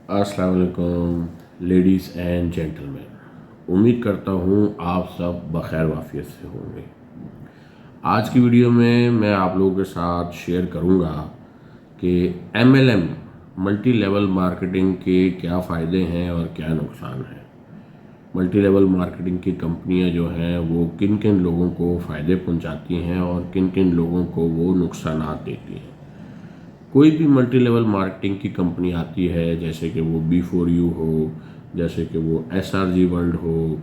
अस्सलाम वालेकुम ladies and gentleman. उम्मीद करता हूँ आप सब बखैर वाफियत से होंगे। आज की वीडियो में मैं आप लोगों के साथ शेयर करूँगा कि MLM मल्टी लेवल मार्केटिंग के क्या फ़ायदे हैं और क्या नुकसान है। मल्टी लेवल मार्केटिंग की कंपनियां जो हैं वो किन किन लोगों को फ़ायदे पहुंचाती हैं और किन किन लोगों को वो नुकसानात देती हैं। कोई भी मल्टी लेवल मार्केटिंग की कंपनी आती है, जैसे कि वो B4U हो, जैसे कि वो SRG वर्ल्ड हो,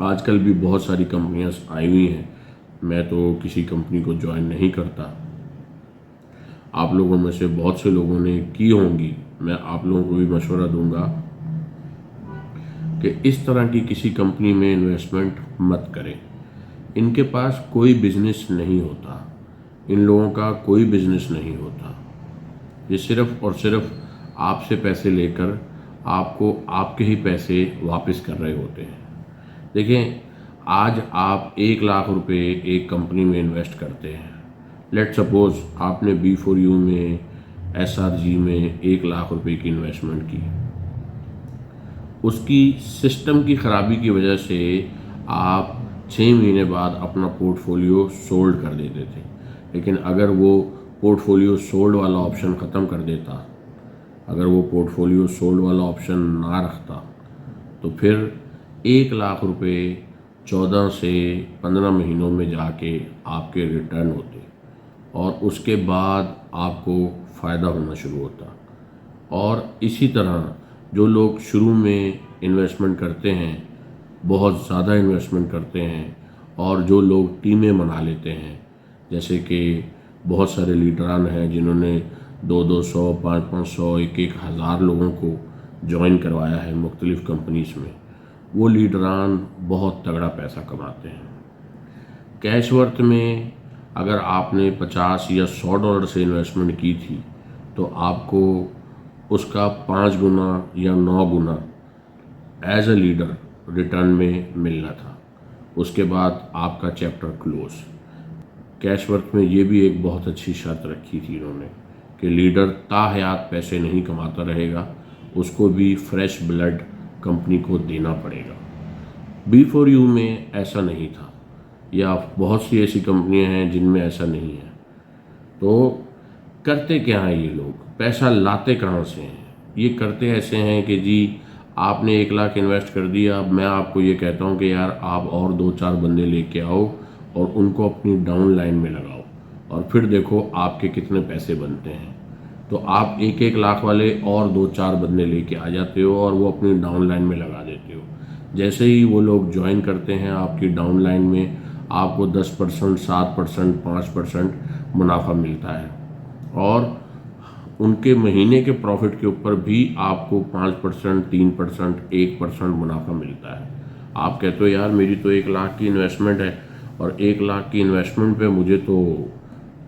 आजकल भी बहुत सारी कंपनियां आई हुई हैं। मैं तो किसी कंपनी को ज्वाइन नहीं करता, आप लोगों में से बहुत से लोगों ने की होंगी। मैं आप लोगों को भी मशवरा दूंगा कि इस तरह की किसी कंपनी में इन्वेस्टमेंट मत करें। इनके पास कोई बिजनेस नहीं होता, इन लोगों का कोई बिजनेस नहीं होता। ये सिर्फ और सिर्फ आपसे पैसे लेकर आपको आपके ही पैसे वापस कर रहे होते हैं। देखें, आज आप 1 लाख रुपए एक कंपनी में इन्वेस्ट करते हैं। लेट सपोज आपने B4U में, SRG में 1 लाख रुपए की इन्वेस्टमेंट की। उसकी सिस्टम की ख़राबी की वजह से आप 6 महीने बाद अपना पोर्टफोलियो सोल्ड कर देते थे। लेकिन अगर वो पोर्टफोलियो सोल्ड वाला ऑप्शन ख़त्म कर देता, अगर वो पोर्टफोलियो सोल्ड वाला ऑप्शन ना रखता, तो फिर 1 लाख रुपए 14 से 15 महीनों में जाके आपके रिटर्न होते और उसके बाद आपको फ़ायदा होना शुरू होता। और इसी तरह जो लोग शुरू में इन्वेस्टमेंट करते हैं, बहुत ज़्यादा इन्वेस्टमेंट करते हैं, और जो लोग टीमें बना लेते हैं, जैसे कि बहुत सारे लीडरान हैं जिन्होंने 200, 500, 1,000 लोगों को ज्वाइन करवाया है मुख्तलिफ़ कंपनीज़ में, वो लीडरान बहुत तगड़ा पैसा कमाते हैं। कैश वर्थ में अगर आपने 50 या $100 से इन्वेस्टमेंट की थी, तो आपको उसका 5 गुना या 9 गुना एज अ लीडर रिटर्न में मिलना था। उसके बाद आपका चैप्टर क्लोज। कैश वर्थ में ये भी एक बहुत अच्छी शर्त रखी थी इन्होंने कि लीडर ताहयात पैसे नहीं कमाता रहेगा, उसको भी फ्रेश ब्लड कंपनी को देना पड़ेगा। B4U में ऐसा नहीं था, या बहुत सी ऐसी कंपनियां हैं जिनमें ऐसा नहीं है। तो करते क्या हैं ये लोग, पैसा लाते कहाँ से हैं? ये करते ऐसे हैं कि जी आपने 1 लाख इन्वेस्ट कर दिया, अब मैं आपको ये कहता हूँ कि यार आप और 2-4 बंदे लेके आओ और उनको अपनी डाउन लाइन में लगाओ और फिर देखो आपके कितने पैसे बनते हैं। तो आप 1-1 लाख वाले और 2-4 बंदे लेके आ जाते हो और वो अपनी डाउन लाइन में लगा देते हो। जैसे ही वो लोग ज्वाइन करते हैं आपकी डाउन लाइन में, आपको 10%, 7%, 5% मुनाफा मिलता है, और उनके महीने के प्रॉफिट के ऊपर भी आपको 5%, 3%, 1% मुनाफा मिलता है। आप कहते हो यार मेरी तो 1 लाख की इन्वेस्टमेंट है और 1 लाख की इन्वेस्टमेंट पे मुझे तो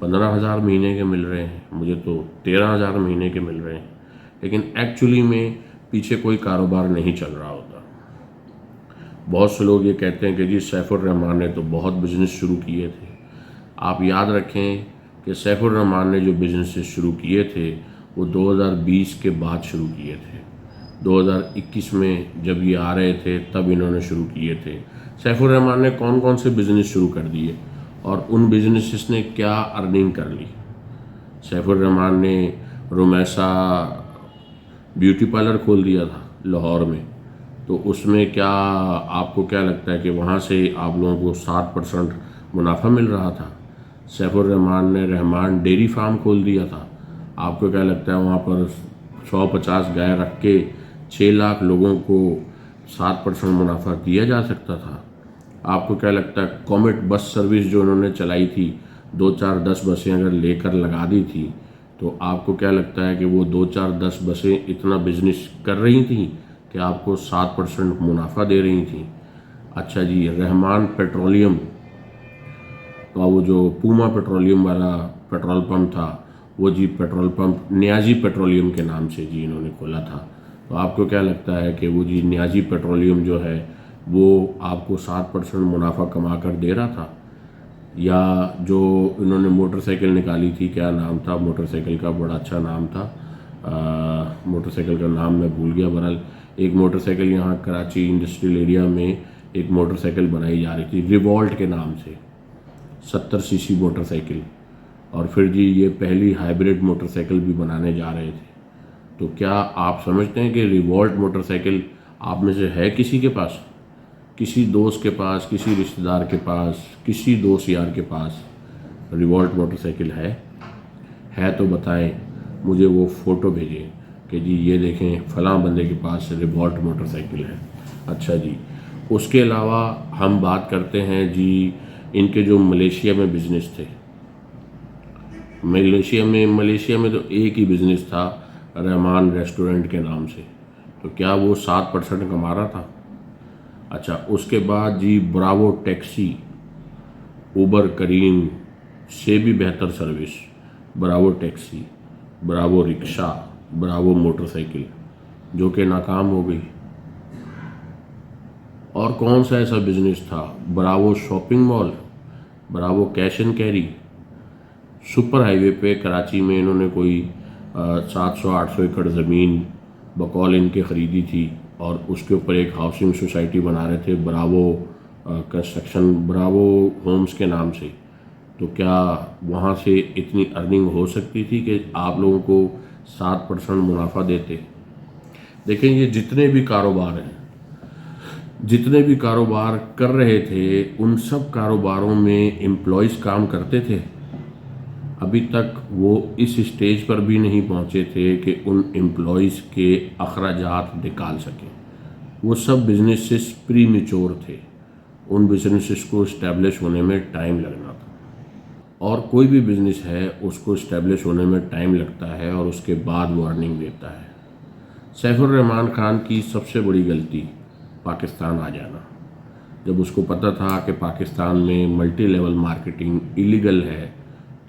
15,000 महीने के मिल रहे हैं, मुझे तो 13,000 महीने के मिल रहे हैं। लेकिन एक्चुअली में पीछे कोई कारोबार नहीं चल रहा होता। बहुत से लोग ये कहते हैं कि जी सैफुर रहमान ने तो बहुत बिजनेस शुरू किए थे। आप याद रखें कि सैफुर रहमान ने जो बिजनेसेस शुरू किए थे वो 2020 के बाद शुरू किए थे। 2021 में जब ये आ रहे थे तब इन्होंने शुरू किए थे। सैफुर रहमान ने कौन कौन से बिजनेस शुरू कर दिए और उन बिजनेसेस ने क्या अर्निंग कर ली। सैफुर रहमान ने रुमैसा ब्यूटी पार्लर खोल दिया था लाहौर में, तो उसमें क्या आपको क्या लगता है कि वहाँ से आप लोगों को 7% मुनाफा मिल रहा था। सैफुर रहमान ने रहमान डेयरी फार्म खोल दिया था, आपको क्या लगता है वहाँ पर 150 गाय रख के 6 लाख लोगों को 7% मुनाफा दिया जा सकता था। आपको क्या लगता है कॉमेट बस सर्विस जो उन्होंने चलाई थी, 2-4-10 बसें अगर लेकर लगा दी थी, तो आपको क्या लगता है कि वो 2-4-10 बसें इतना बिजनेस कर रही थी कि आपको 7% मुनाफा दे रही थी। अच्छा जी, रहमान पेट्रोलियम का वो जो पूमा पेट्रोलियम वाला पेट्रोल पंप था, वो जी पेट्रोल पंप नियाजी पेट्रोलियम के नाम से जी इन्होंने खोला था। तो आपको क्या लगता है कि वो जी नियाजी पेट्रोलियम जो है वो आपको 7% मुनाफा कमा कर दे रहा था? या जो इन्होंने मोटरसाइकिल निकाली थी, क्या नाम था मोटरसाइकिल का, बड़ा अच्छा नाम था, मोटरसाइकिल का नाम मैं भूल गया। बहरहाल एक मोटरसाइकिल यहाँ कराची इंडस्ट्रियल एरिया में एक मोटरसाइकिल बनाई जा रही थी रिवॉल्ट के नाम से, 70 सीसी मोटरसाइकिल। और फिर जी ये पहली हाइब्रिड मोटरसाइकिल भी बनाने जा रहे थे। तो क्या आप समझते हैं कि रिवॉल्ट मोटरसाइकिल आप में से है किसी के पास, किसी दोस्त के पास, किसी रिश्तेदार के पास, किसी दोस्त यार के पास रिवॉल्ट मोटरसाइकिल है तो बताएं, मुझे वो फ़ोटो भेजें कि जी ये देखें फ़लाँ बंदे के पास रिवॉल्ट मोटरसाइकिल है। अच्छा जी, उसके अलावा हम बात करते हैं जी इनके जो मलेशिया में बिज़नेस थे। मलेशिया में तो एक ही बिज़नेस था, रहमान रेस्टोरेंट के नाम से। तो क्या वो 7% कमा रहा था? अच्छा, उसके बाद जी ब्रावो टैक्सी, उबर करीम से भी बेहतर service, Bravo taxi, Bravo rickshaw, Bravo motorcycle, जो कि नाकाम हो गई। और कौन सा ऐसा बिजनेस था? Bravo shopping mall, Bravo cash and carry. Super highway पे कराची में इन्होंने कोई 700-800 एकड़ ज़मीन बकौल इनके ख़रीदी थी और उसके ऊपर एक हाउसिंग सोसाइटी बना रहे थे ब्रावो कंस्ट्रक्शन, ब्रावो होम्स के नाम से। तो क्या वहाँ से इतनी अर्निंग हो सकती थी कि आप लोगों को 7% मुनाफा देते? देखें, ये जितने भी कारोबार हैं, जितने भी कारोबार कर रहे थे, उन सब कारोबारों में एम्प्लॉयज़ काम करते थे। अभी तक वो इस स्टेज पर भी नहीं पहुंचे थे कि उन एम्प्लॉयज़ के अखराजात निकाल सकें। वो सब बिजनेसेस प्री मैच्योर थे, उन बिजनेसेस को इस्टेब्लिश होने में टाइम लगना था। और कोई भी बिज़नेस है उसको इस्टेब्लिश होने में टाइम लगता है और उसके बाद वो अर्निंग देता है। सैफुर रहमान खान की सबसे बड़ी गलती पाकिस्तान आ जाना। जब उसको पता था कि पाकिस्तान में मल्टी लेवल मार्केटिंग इलीगल है,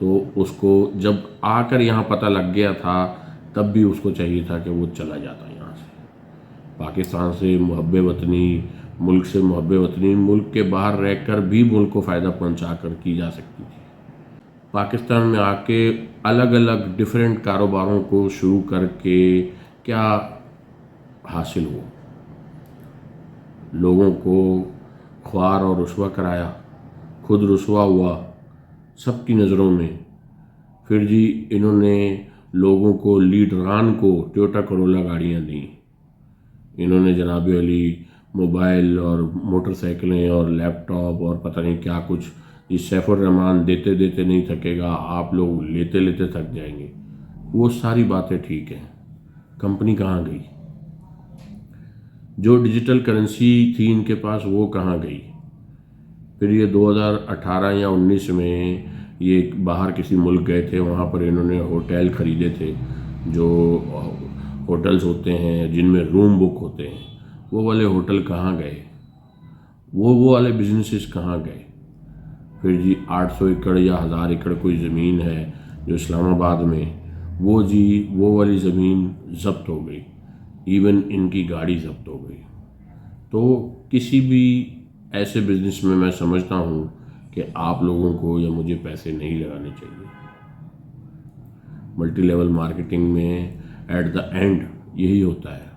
तो उसको जब आकर यहाँ पता लग गया था, तब भी उसको चाहिए था कि वो चला जाता यहाँ से। पाकिस्तान से मुहब्बे वतनी, मुल्क से मुहब्बे वतनी, मुल्क के बाहर रहकर भी मुल्क को फ़ायदा पहुँचा कर की जा सकती थी। पाकिस्तान में आके अलग अलग डिफरेंट कारोबारों को शुरू करके क्या हासिल हुआ? लोगों को ख्वार और रुस्वा कराया, खुद रुस्वा हुआ सबकी नज़रों में। फिर जी इन्होंने लोगों को, लीडरान को टोयोटा करोला गाड़ियाँ दी। इन्होंने जनाब अली मोबाइल और मोटरसाइकिलें और लैपटॉप और पता नहीं क्या कुछ। इस सैफुर रहमान देते देते नहीं थकेगा, आप लोग लेते लेते थक जाएंगे। वो सारी बातें ठीक हैं, कंपनी कहाँ गई? जो डिजिटल करेंसी थी इनके पास वो कहाँ गई? फिर ये 2018 या 19 में ये बाहर किसी मुल्क गए थे, वहाँ पर इन्होंने होटल ख़रीदे थे, जो होटल्स होते हैं जिनमें रूम बुक होते हैं। वो वाले होटल कहाँ गए? वो वाले बिजनेसेस कहाँ गए? फिर जी 800 एकड़ या 1000 एकड़ कोई ज़मीन है जो इस्लामाबाद में, वो जी वो वाली ज़मीन ज़ब्त हो गई, इवन इनकी गाड़ी ज़ब्त हो गई। तो किसी भी ऐसे बिज़नेस में मैं समझता हूँ कि आप लोगों को या मुझे पैसे नहीं लगाने चाहिए। मल्टी लेवल मार्केटिंग में एट द एंड यही होता है,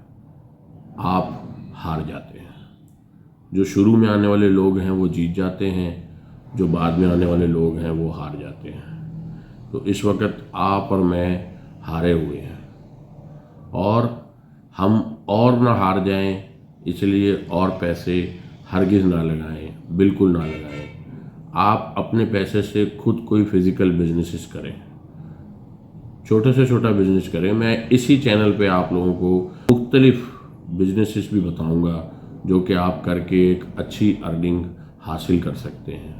आप हार जाते हैं। जो शुरू में आने वाले लोग हैं वो जीत जाते हैं, जो बाद में आने वाले लोग हैं वो हार जाते हैं। तो इस वक्त आप और मैं हारे हुए हैं, और हम और ना हार जाएं, इसलिए और पैसे हरगिज़ ना लगाएं, बिल्कुल ना लगाएं। आप अपने पैसे से खुद कोई फिज़िकल बिजनेसेस करें, छोटे से छोटा बिजनेस करें। मैं इसी चैनल पे आप लोगों को मुख्तलिफ बिजनेसेस भी बताऊंगा जो कि आप करके एक अच्छी अर्निंग हासिल कर सकते हैं।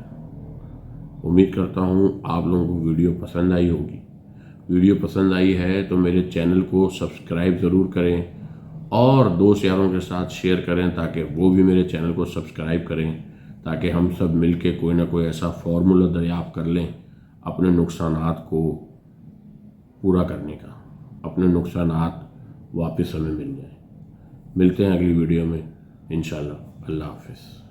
उम्मीद करता हूँ आप लोगों को वीडियो पसंद आई होगी। वीडियो पसंद आई है तो मेरे चैनल को सब्सक्राइब ज़रूर करें और दोस्त यारों के साथ शेयर करें ताकि वो भी मेरे चैनल को सब्सक्राइब करें, ताकि हम सब मिलके कोई ना कोई ऐसा फार्मूला दरियाफ़्त कर लें अपने नुकसानात को पूरा करने का, अपने नुकसानात वापस हमें मिल जाए। मिलते हैं अगली वीडियो में इंशाल्लाह। अल्लाह हाफ़िज़।